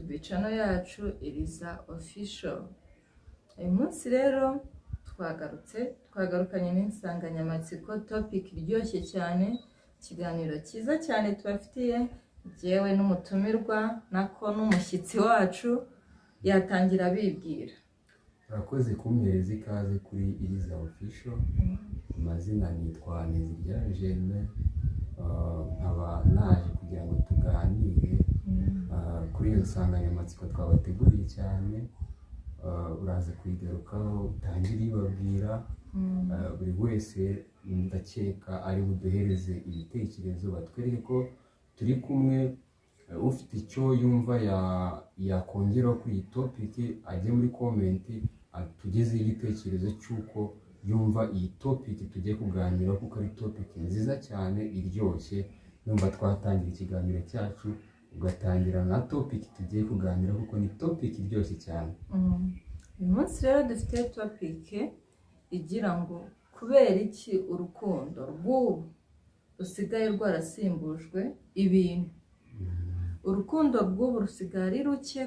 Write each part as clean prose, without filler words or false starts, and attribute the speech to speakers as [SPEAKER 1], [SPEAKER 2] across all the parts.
[SPEAKER 1] YouTube channel yacu Iriza Official. Uyu munsi rero twagarukanye n'insanganyamatsiko topic iryoshye cyane, ikiganiro cyiza cyane tubafitiye, jewe n'umutumirwa nako n'umushyitsi wacu yatangira bibwira.
[SPEAKER 2] Urakoze kumpereza ikaze kuri Iriza Official. Amazina nitwa Nizirya Eugene, nkaba naje kugira ngo tuganire kuri iyo nsanganyamatsiko twabateguriye cyane. Uraza kuyigarukaho utangira ibabwira, buri wese ndakeka ari buduhereze ibitekerezo, batwereke ko turi kumwe. Ufite icyo yumva yakongeraho kuri iyi topic ajye muri comment atugezeho igitekerezo cy'uko yumva iyi topic tugiye kuganiraho, kuko ari topic nziza cyane iryoshye. Numva twatangira ikiganiro cyacu ugatangira na topic tugiye kuganiraho, kuko ni topic iryoshye cyane.
[SPEAKER 1] Uyu munsi rero dufite topic igira ngo kubera iki urukundo rw'ubu rusigaye rwarasimbujwe ibintu. Urukundo rw'ubu rusigaye ari ruke,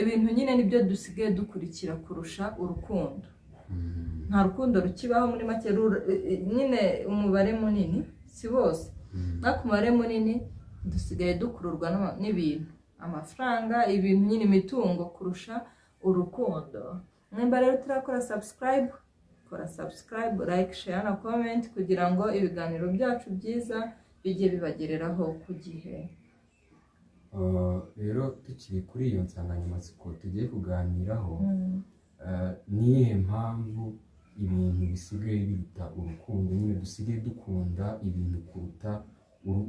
[SPEAKER 1] ibintu nyine nibyo dusigaye dukurikira kurusha urukundo. Nta rukundo rukibaho muri make, nyine umubare munini, si bose, ariko umubare munini dusigaye dukururwa n'ibintu, amafaranga, ibintu nyine, imitungo kurusha urukundo. Nimba rero turakora subscribe, kora subscribe, like, share na comment kugira ngo ibiganiro byacu byiza bijye bibagereraho ku gihe.
[SPEAKER 2] Rero tukiri kuri iyo nsanganyamatsiko tugiye kuganiraho, nihe mpamvu ibintu bisigaye biruta urukundo. Nyine dusigaye dukunda ibintu kuruta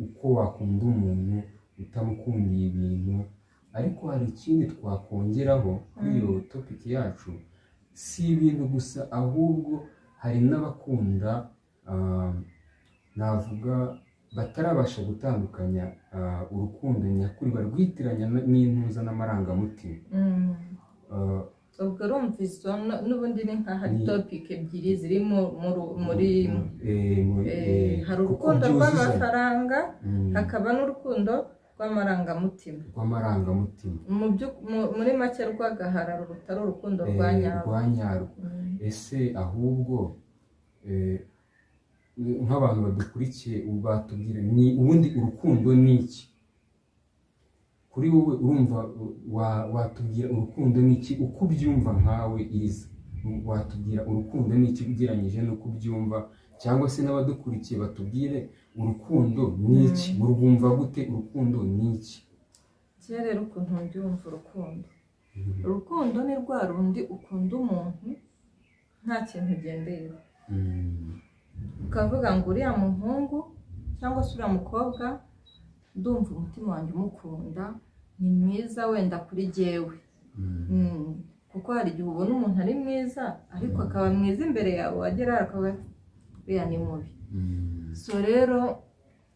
[SPEAKER 2] uko wakunda umuntu utamukundiye ibintu. Ariko hari ikindi twakongeraho kuri iyo topic yacu, si ibintu gusa, ahubwo hari n'abakunda navuga batarabasha gutandukanya urukundo nyakuri, barwitiranya n'intuza n'amarangamutima.
[SPEAKER 1] Ubwo rumvise n'ubundi ni nka hari topic ebyiri ziri muri hari urukundo rw'amafaranga, hakaba n'urukundo rw'amarangamutima. Muri make rw'agahararo rutari urukundo rwa nyarwo.
[SPEAKER 2] Ese ahubwo nk'abantu badukurikiye batubwira ni ubundi urukundo ni iki? Kuri wowe urumva watubwira urukundo ni iki uko ubyumva nkawe Iriza? Watubwira urukundo ni iki ugereranyije n'uko ubyumva, cyangwa se n'abadukurikiye batubwire urukundo ni iki, urwumva gute? Urukundo ni iki?
[SPEAKER 1] Rero ukuntu mbyumva urukundo ni rwa rundi ukunda umuntu nta kintu ugendeyeho, ukavuga ngo uriya muhungu cyangwa se uriya mukobwa ndumva umutima wanjye umukunda, ni mwiza wenda kuri jyewe. Kuko hari igihe ubona umuntu ari mwiza ariko akaba mwiza imbere yawe, wagera akaba uriya ni mubi. So rero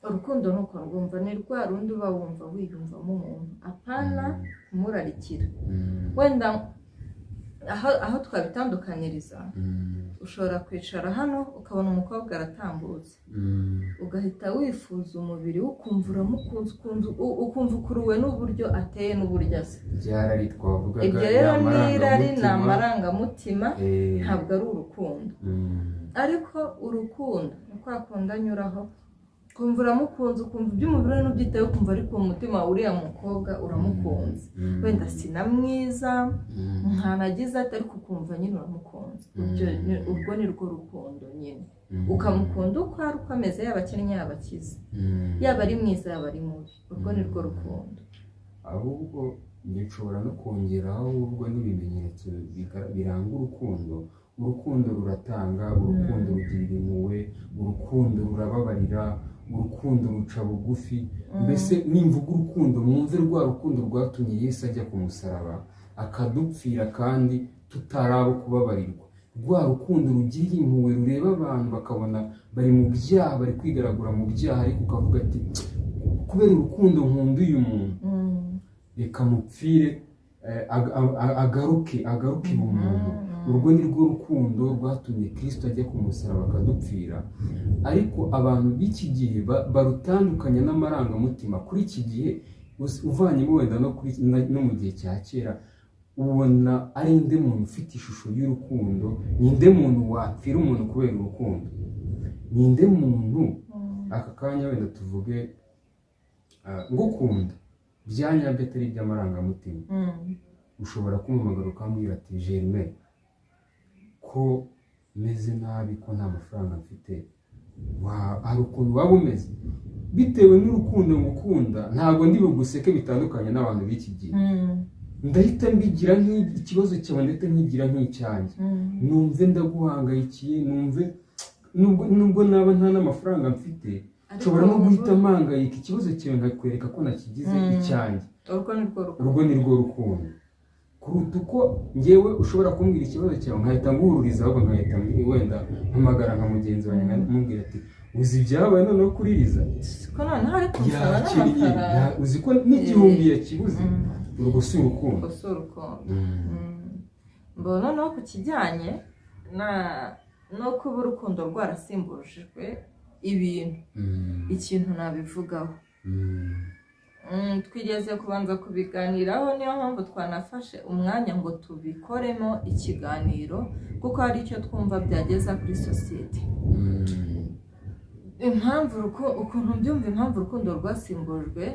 [SPEAKER 1] urukundo nuko rwumva, ni rwa rundi uba wumva wiyumvamo umuntu, apana kumurarikira. Wenda aho twabitandukanyiriza, ushobora kwicara hano ukabona umukobwa aratambutse, ugahita wifuza umubiri, ukumva uramukunze, ukumva ukuruwe n'uburyo ateye n'uburyo asa. Ibyo rero n'irari ni amarangamutima, ntabwo ari urukundo. Ariko urukundo ni kwa kundi anyuraho ukumva uramukunze, ukumva iby'umubiri n'ubyitayeho, ukumva ariko mu mutima uriya mukobwa uramukunze, wenda sina mwiza ntanagize ati, ariko ukumva nyine uramukunze. Urwo ni rwo rukundo nyine, ukamukunda uko ari, uko ameze, yaba akennye yaba akize, yaba ari mwiza yaba ari mubi. Urwo ni rwo rukundo.
[SPEAKER 2] Ahubwo nshobora no kongeraho ahubwo n'ibimenyetso biranga urukundo. Urukundo ruratanga, urukundo rugira impuhwe, urukundo rurababarira, urukundo ruca bugufi. Mbese nimvuga urukundo mwumve rwa rukundo rwatumye Yesu ajya ku musaraba akadupfira kandi tutarabo kubabarirwa. Rwa rukundo rugira impuhwe, rureba abantu bakabona bari mu byaha, bari kwigaragura mu byaha, ariko ukavuga ati kubera urukundo nkunda uyu muntu, reka mupfire agaruke umuntu. Urwo ni rwo rukundo rwatumye Kristo ajya ku musaraba akadupfira. Ariko abantu b'iki gihe barutandukanya n'amarangamutima. Kuri iki gihe uvanyemo wenda no mu gihe cya kera, ubona ari inde muntu ufite ishusho y'urukundo, ninde muntu wapfira umuntu kubera urukundo, ninde muntu aka kanya wenda tuvuge ngukunda bya nyabyo atari iby'amarangamutima, ushobora kumuhamagara ukambwira ati Germain, ko meze nabi, ko nta mafaranga mfite, hari ukuntu waba umeze, bitewe n'urukundo ngukunda ntabwo ndi buguseke bitandukanye n'abantu b'iki gihe, ndahita mbigira nk'ikibazo cyawe, ndahita nkigira nk'icyanjye, numve ndaguhangayikiye, numve nubwo naba nta n'amafaranga mfite, nshobora no guhita mpangayika ikibazo cyawe nkakwereka ko nakigize icyanjye. Urwo ni rwo rukundo, kuruta uko ngewe ushobora kumbwira ikibazo cyawe nkahita nguhururiza, ahubwo nkahita wenda mpamagara nka mugenzi wanjye nkamubwira ati uzi ibyabaye noneho kuririza
[SPEAKER 1] ko noneho ari kumusaba n'amafaranga,
[SPEAKER 2] uzi ko n'igihumbi yakibuze. Urwo si urukundo.
[SPEAKER 1] Mbona no ku kijyanye no kuba urukundo rwarasimbujijwe ibintu, ikintu nabivugaho, twigeze kubanza kubiganiraho, niyo mpamvu twanafashe umwanya ngo tubikoremo ikiganiro, kuko hari icyo twumva byageza kuri sosiyete. Ukuntu byumva impamvu urukundo rwasimbujwe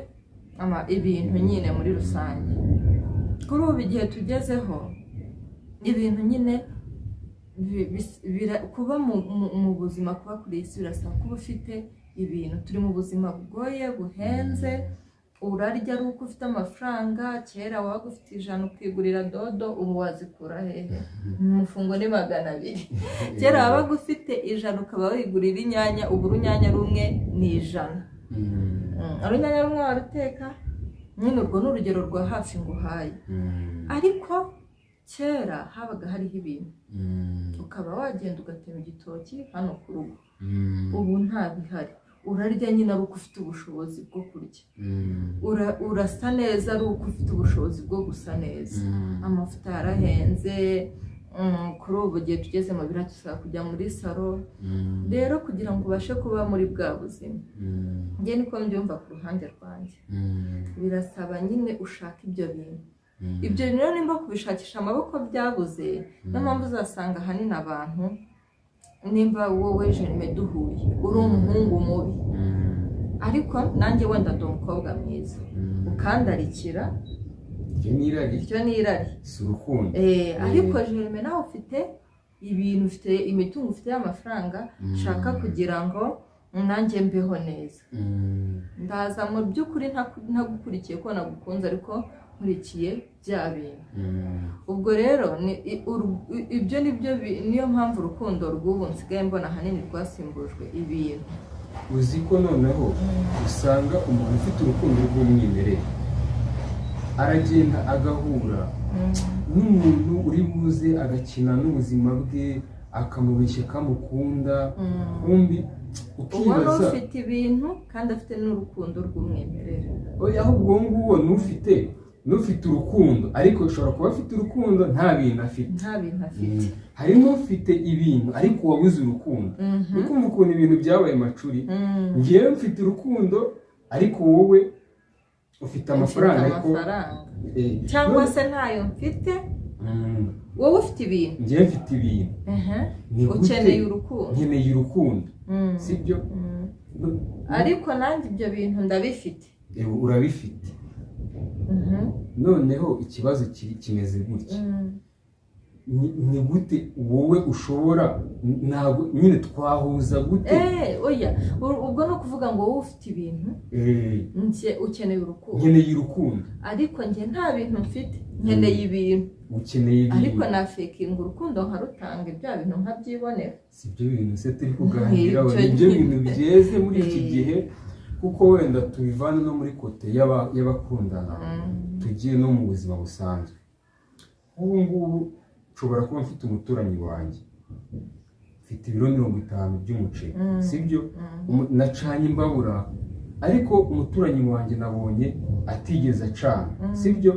[SPEAKER 1] ibintu nyine muri rusange. Kuri ubu igihe tugezeho, ibintu nyine kuba mu buzima, kuba kuri isi birasaba kuba ufite ibintu. Turi mu buzima bugoye buhenze, urarya ari uko ufite amafaranga. Kera wabaga ufite 100 ukigurira dodo, ubu wazikura hehe? Umufungo ni 200. Kera wabaga ufite 100 ukaba wigurira inyanya, ubu urunyanya rumwe ni 100. Urunyanya rumwe waruteka, nyine urwo ni urugero rwa hafi nguhaye. Ariko kera habaga hariho ibintu, ukaba wagenda ugatema igitoki hano ku rugo. Ubu nta bihari, urarya nyine ari uko ufite ubushobozi bwo kurya, urasa neza ari uko ufite ubushobozi bwo gusa neza. Amavuta yarahenze, kuri ubu gihe tugezemo biradusaba kujya muri salo. Rero kugira ngo ubashe kuba muri bwa buzima, njye niko mbyumva ku ruhande rwanjye, birasaba nyine ushaka ibyo bintu. Ibyo rero nimba kubishakisha amaboko byabuze, niyo mpamvu uzasanga ahanini abantu, nimba wowe Germain duhuye uri umuhungu mubi, ariko nanjye wenda ndi umukobwa mwiza, ukandarikira, icyo ni irari,
[SPEAKER 2] si urukundo.
[SPEAKER 1] ariko Germain nawe ufite ibintu, ufite imitungo, ufite amafaranga, shaka kugira ngo nanjye mbeho neza. Ndaza mu by'ukuri ntagukurikiye ko nagukunze, ariko nkurikiye bya bintu. Ubwo rero ibyo niyo mpamvu urukundo rw'ubu nsigaye mbona ahanini rwasimbujwe ibintu.
[SPEAKER 2] Uzi ko noneho usanga umuntu ufite urukundo rw'umwimerere aragenda agahura n'umuntu uri buze agakina n'ubuzima bwe, akamubeshya kamukunda, kumbi ukibaza
[SPEAKER 1] ubona ufite ibintu kandi afite n'urukundo rw'umwimerere.
[SPEAKER 2] ahubwo nguwo n'ufite urukundo, ariko ushobora kuba afite urukundo nta bintu afite. Hari n'ufite ibintu ariko wabuze urukundo. Ukumva ukuntu ibintu byabaye macuri. Ngewe mfite urukundo ariko wowe ufite amafaranga, ariko
[SPEAKER 1] cyangwa se ntayo mfite, wowe ufite ibintu,
[SPEAKER 2] ngewe mfite ibintu.
[SPEAKER 1] ukeneye urukundo,
[SPEAKER 2] nkeneye urukundo, sibyo?
[SPEAKER 1] ariko nanjye ibyo bintu ndabifite.
[SPEAKER 2] Urabifite. Noneho ikibazo kimeze gutya, ni gute wowe ushobora, ntabwo nyine twahuza gute?
[SPEAKER 1] Oya, ubwo no kuvuga ngo wowe ufite ibintu, ukeneye urukundo,
[SPEAKER 2] nkeneye urukundo,
[SPEAKER 1] ariko njye nta bintu mfite, nkeneye ibintu.
[SPEAKER 2] Ukeneye ibintu,
[SPEAKER 1] ariko na faking urukundo nkarutanga, ibya bintu nkabyibonera.
[SPEAKER 2] si byo bintu se turi kuganiraho, nibyo bintu byeze muri iki gihe, kuko wenda tubivana no muri kote y'abakundana, tugiye no mu buzima busanzwe. Ubu ngubu nshobora kuba mfite umuturanyi wanjye, mfite ibiro 50 by'umuceri, sibyo? Nacanye imbabura, ariko umuturanyi wanjye nabonye atigeze acana, sibyo?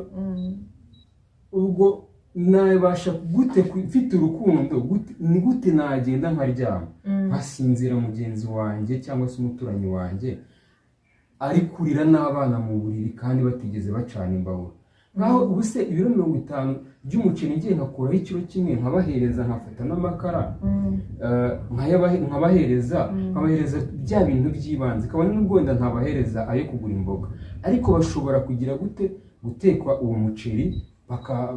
[SPEAKER 2] Ubwo nabasha gute mfite urukundo, ni gute nagenda nkaryama nkasinzira mugenzi wanjye cyangwa se umuturanyi wanjye ari kurira n'abana mu buriri kandi batigeze bacana imbabura. Ngaho ubu se ibiro 50 by'umuceri ngiye nkakuraho ikiro kimwe nkabahereza nkafata n'amakara nkabahereza bya bintu by'ibanze, kabone n'ubwo wenda ntabahereza ayo kugura imboga, ariko bashobora kugira gute gutekwa uwo muceri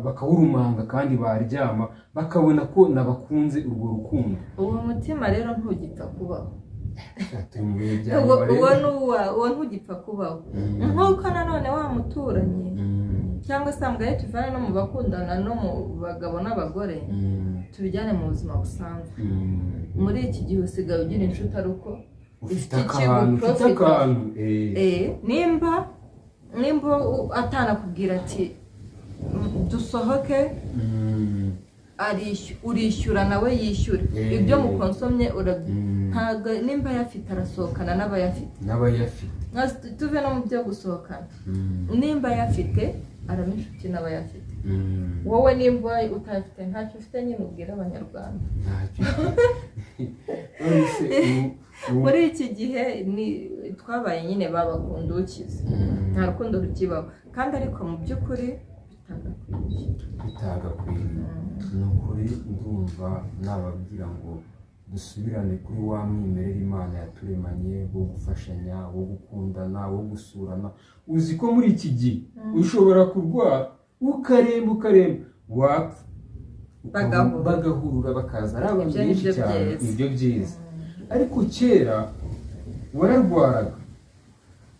[SPEAKER 2] bakawurumanga kandi baryama bakabona ko nabakunze urwo rukundo.
[SPEAKER 1] Uwo mutima rero ntugipfa kubaho, uwo ntugipfa kubaho. Nk'uko nanone wa muturanye cyangwa se mbwa tuvana no mu bakundana no mu bagabo n'abagore tubijyane mu buzima busanzwe. Muri iki gihe usigaye ugira inshuti ari uko
[SPEAKER 2] ufite akantu
[SPEAKER 1] nimba atanakubwira ati dusohoke urishyura nawe yishyure ibyo mukonsomye ntabwo nimba yafite arasohokana n'abayafite tuve no mu byo gusohokana, nimba yafite araba inshuti n'abayafite. Wowe nimba utafite ntacyo ufite nyine ubwira abanyarwanda. Muri iki gihe twabaye nyine babakundukiza, nta rukundo rukibaho kandi ariko mu by'ukuri
[SPEAKER 2] bitagakwiriye. Ni ukuri ndumva nababwira ngo dusubirane kuri wa mwimerere Imana yaturemanye wo gufashanya, wo gukundana, wo gusurana. Uzi ko muri iki gihe ushobora kurwara ukaremba wapfa bagahurura bakaza ari abantu benshi cyane, nibyo byiza. Ariko kera wararwaraga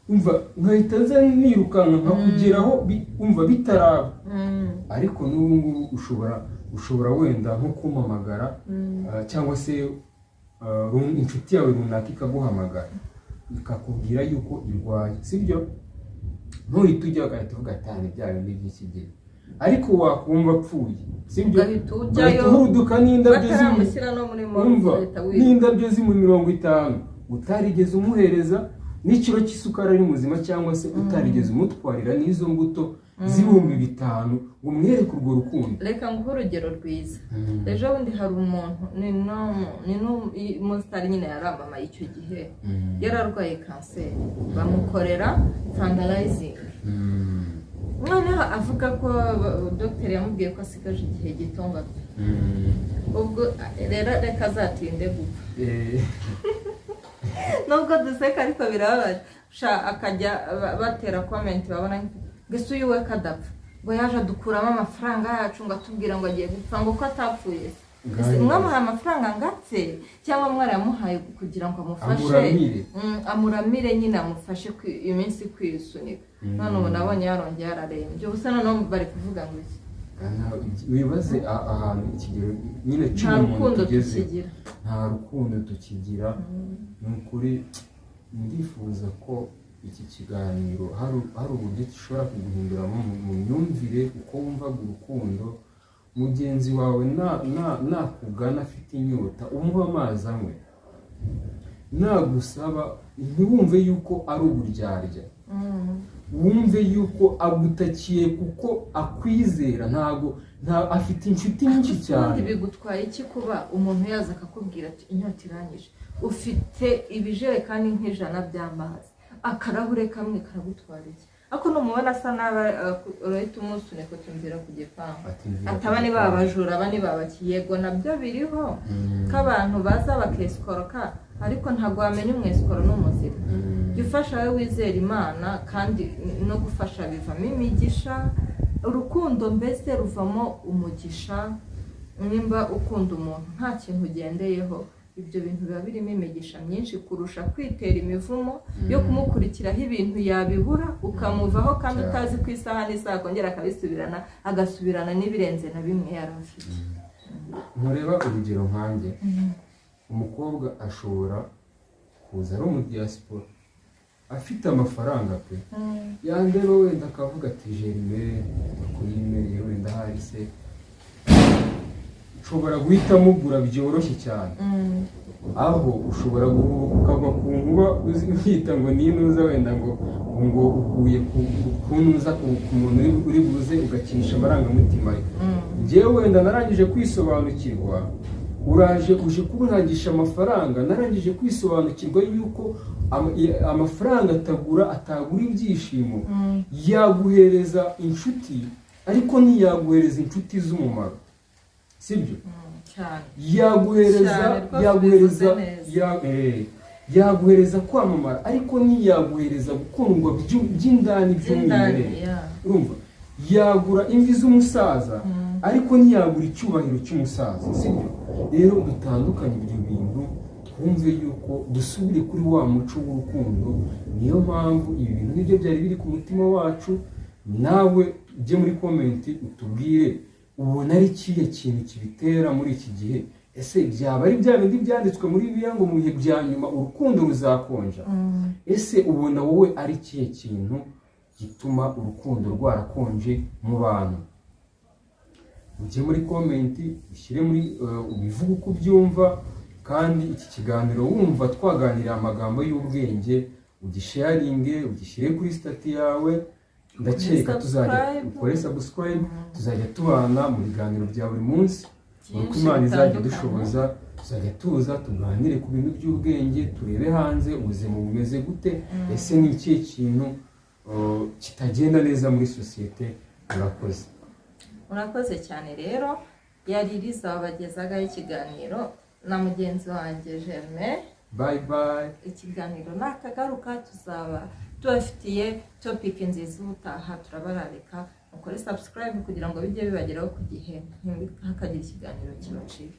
[SPEAKER 2] umva nkahita nza nirukanka nkakugeraho umva bitaraba, ariko n'ubu ngubu ushobora wenda nko kumpamagara cyangwa se inshuti yawe runaka ikaguhamagara ikakubwira yuko irwaye, sibyo? Ntuhita ujya ugahita uvuga ati bya bindi by'iki gihe, ariko wakumva apfuye, sibyo? Ugahita uhuduka n'indabyo z'imwe 50 utarigeze umuhereza n'ikiro cy'isukari ari muzima, cyangwa se utarigeze umutwarira n'izo mbuto z'ibihumbi 5 ngo umwereke urwo rukundo.
[SPEAKER 1] Reka nguhe urugero rwiza. Ejo bundi hari umuntu ni umusitari nyine yaramamaye icyo gihe, yararwaye kanseri bamukorera fundraising. Noneho avuga ko dogiteri yamubwiye ko asigaje igihe gito ngo apfe. Ubwo rero reka azatinde gupfa. Nubwo duseka ariko birababaje, akajya batera comment babona ngese uyu we kadapfa ngo yaje dukuramo amafaranga yacu ngo atubwira ngo agiye gupfa ngo ko atapfuye. Mwamuhaye amafaranga ngatse cyangwa mwaramuhaye kugira ngo amufashe amuramire nyine amufashe iminsi kwisunika. None ubu nabonye yarongeye yararembye, ubusa none bari kuvuga ngo iki
[SPEAKER 2] wibaze ahantu ikigero nyine cy'umuntu tugeze, nta rukundo tukigira. Ni ukuri ndifuza ko iki kiganiro hari uburyo gishobora kuguhindura mu myumvire, uko wumvaga urukundo. Mugenzi wawe nakugana afite inyota umuha amazi anywe, nagusaba ntiwumve yuko ari uburyarya, wumve yuko agutakiye kuko akwizera. Ntago afite inshuti nyinshi cyane.
[SPEAKER 1] Bigutwaye iki kuba umuntu yaza akakubwira ati inyota irangije, ufite ibijerekani nk'ijana by'amazi, akarahure kamwe karagutwara iki? Ako numubona asa naba urahita umusuneka utumvira ku gipangu ataba ni babajura abani babakiyego nabyo biriho k'abantu baza bakeskoroka, ariko ntago wamenya umweskoro n'umuzira. Gifasha we wizera Imana, kandi no gufasha bivamo imigisha. Urukundo mbese ruvamo umugisha. Nimba ukunda umuntu nta kintu ugendeyeho, ibyo bintu biba birimo imigisha myinshi kurusha kwitera imivumo yo kumukurikiraho ibintu yabibura ukamuvaho kandi utazi ku isaha n'isaha kongera akabisubirana agasubirana n'ibirenze na bimwe yarafite.
[SPEAKER 2] Ntureba urugero nkanjye, umukobwa ashobora kuza ari mu diaspora afite amafaranga pe, yandeba wenda akavuga ati Jerime akuyimereye wenda hari se ushobora guhita mugura byoroshye cyane. Aho ushobora ukagwa ku nkuba uzihita ngo ninuza wenda ngo uguye kunuza ku muntu uri buze ugakinisha amarangamutima ye. Njyewe wenda narangije kwisobanukirwa uje kuntagisha amafaranga, narangije kwisobanukirwa yuko amafaranga atagura ibyishimo. Yaguhereza inshuti ariko ntiyaguhereza inshuti z'umumaro, sibyo? Yaguhereza kwamamara ariko ntiyaguhereza gukundwa by'indani by'umwimerere. Urumva, yagura imvi z'umusaza ariko ntiyagura icyubahiro cy'umusaza, sibyo? Rero dutandukanye ibyo bintu, twumve yuko dusubire kuri wa muco w'urukundo. Niyo mpamvu ibi bintu nibyo byari biri ku mutima wacu. Nawe ujye muri komenti utubwire ubona ari kihe kintu kibitera muri iki gihe. Ese byaba ari bya bindi byanditswe muri Bibiliya ngo mu bihe bya nyuma urukundo ruzakonja? Ese ubona wowe ari kihe kintu gituma urukundo rwarakonje mu bantu? Ujye muri komenti ushyire muri ubivuga uko ubyumva, kandi iki kiganiro wumva twaganira amagambo y'ubwenge ugisharinge, ugishyire kuri stati yawe. Ndakeka tuzajya ukore subscribe, tuzajya tubana mu biganiro bya buri munsi. Uko Imana izajya dushoboza, tuzajya tuza tuganire ku bintu by'ubwenge, turebe hanze ubuzima bumeze gute, ese ni ikihe kintu kitagenda neza muri sosiyete.
[SPEAKER 1] Murakoze cyane. Rero yari Liza wabagezagaho ikiganiro na mugenzi wanjye Germain.
[SPEAKER 2] Bye bye.
[SPEAKER 1] Ikiganiro nakagaruka tuzaba tubafitiye topic nziza ubutaha. Turabararika mukore subscribe kugira ngo bijye bibageraho ku gihe, ntihakagira ikiganiro kibacika.